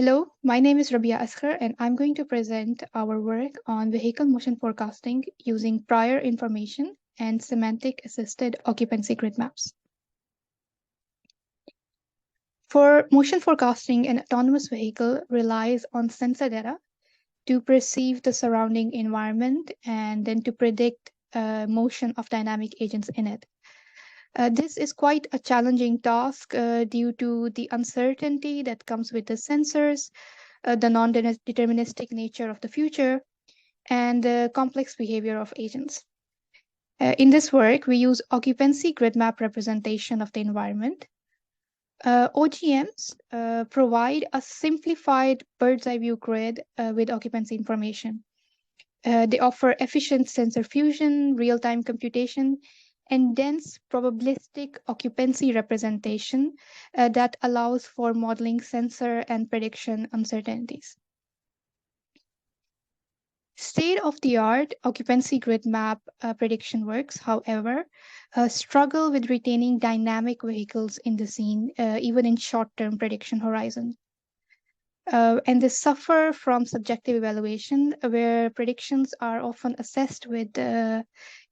Hello, my name is Rabia Asghar, and I'm going to present our work on vehicle motion forecasting using prior information and semantic-assisted occupancy grid maps. For motion forecasting, an autonomous vehicle relies on sensor data to perceive the surrounding environment and then to predict motion of dynamic agents in it. This is quite a challenging task due to the uncertainty that comes with the sensors, the non-deterministic nature of the future, and the complex behavior of agents. In this work, we use occupancy grid map representation of the environment. OGMs provide a simplified bird's eye view grid with occupancy information. They offer efficient sensor fusion, real-time computation, and dense probabilistic occupancy representation that allows for modeling sensor and prediction uncertainties. State-of-the-art occupancy grid map prediction works, however, struggle with retaining dynamic vehicles in the scene, even in short-term prediction horizon. And they suffer from subjective evaluation, where predictions are often assessed with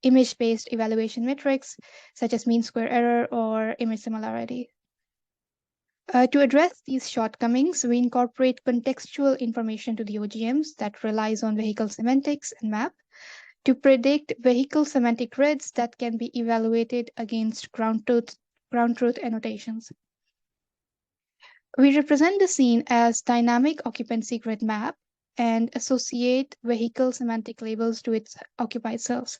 image-based evaluation metrics, such as mean square error or image similarity. To address these shortcomings, we incorporate contextual information to the OGMs that relies on vehicle semantics and map to predict vehicle semantic grids that can be evaluated against ground truth annotations. We represent the scene as dynamic occupancy grid map and associate vehicle semantic labels to its occupied cells.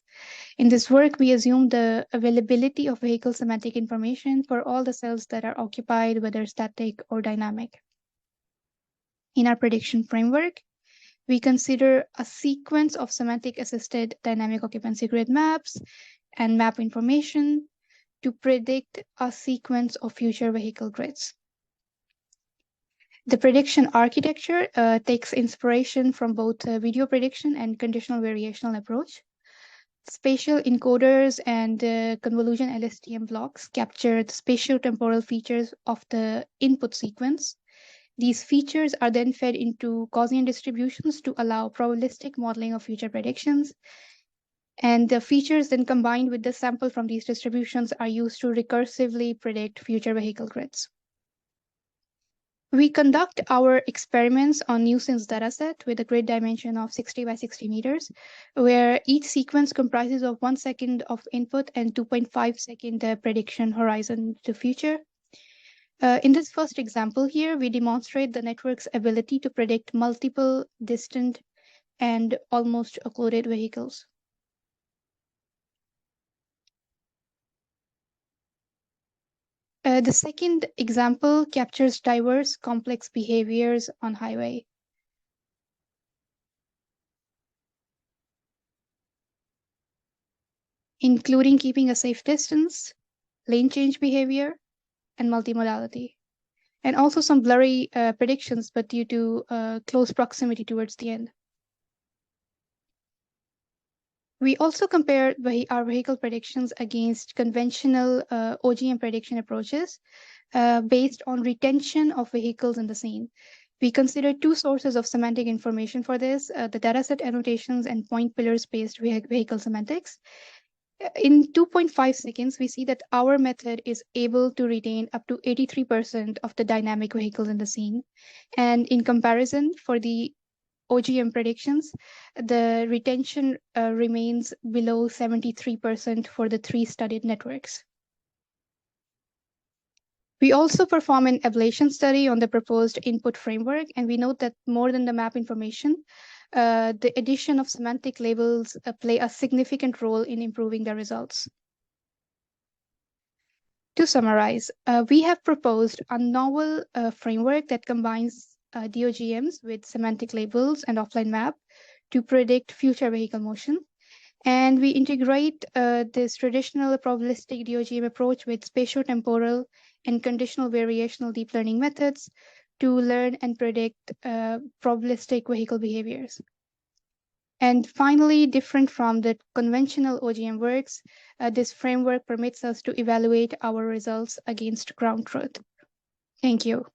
In this work, we assume the availability of vehicle semantic information for all the cells that are occupied, whether static or dynamic. In our prediction framework, we consider a sequence of semantic-assisted dynamic occupancy grid maps and map information to predict a sequence of future vehicle grids. The prediction architecture takes inspiration from both video prediction and conditional variational approach. Spatial encoders and convolution LSTM blocks capture the spatio-temporal features of the input sequence. These features are then fed into Gaussian distributions to allow probabilistic modeling of future predictions. And the features then combined with the sample from these distributions are used to recursively predict future vehicle grids. We conduct our experiments on nuisance dataset with a grid dimension of 60 by 60 meters, where each sequence comprises of 1 second of input and 2.5 second prediction horizon to future. In this first example here, we demonstrate the network's ability to predict multiple distant and almost occluded vehicles. The second example captures diverse complex behaviors on highway. Including keeping a safe distance, lane change behavior, and multimodality. And also some blurry predictions, but due to close proximity towards the end. We also compare our vehicle predictions against conventional OGM prediction approaches based on retention of vehicles in the scene. We consider two sources of semantic information for this, the dataset annotations and point pillars-based vehicle semantics. In 2.5 seconds, we see that our method is able to retain up to 83% of the dynamic vehicles in the scene. And in comparison, for the OGM predictions, the retention remains below 73% for the 3 studied networks. We also perform an ablation study on the proposed input framework, and we note that more than the map information, the addition of semantic labels play a significant role in improving the results. To summarize, we have proposed a novel framework that combines DOGMs with semantic labels and offline map to predict future vehicle motion. And we integrate this traditional probabilistic DOGM approach with spatiotemporal and conditional variational deep learning methods to learn and predict probabilistic vehicle behaviors. And finally, different from the conventional OGM works, this framework permits us to evaluate our results against ground truth. Thank you.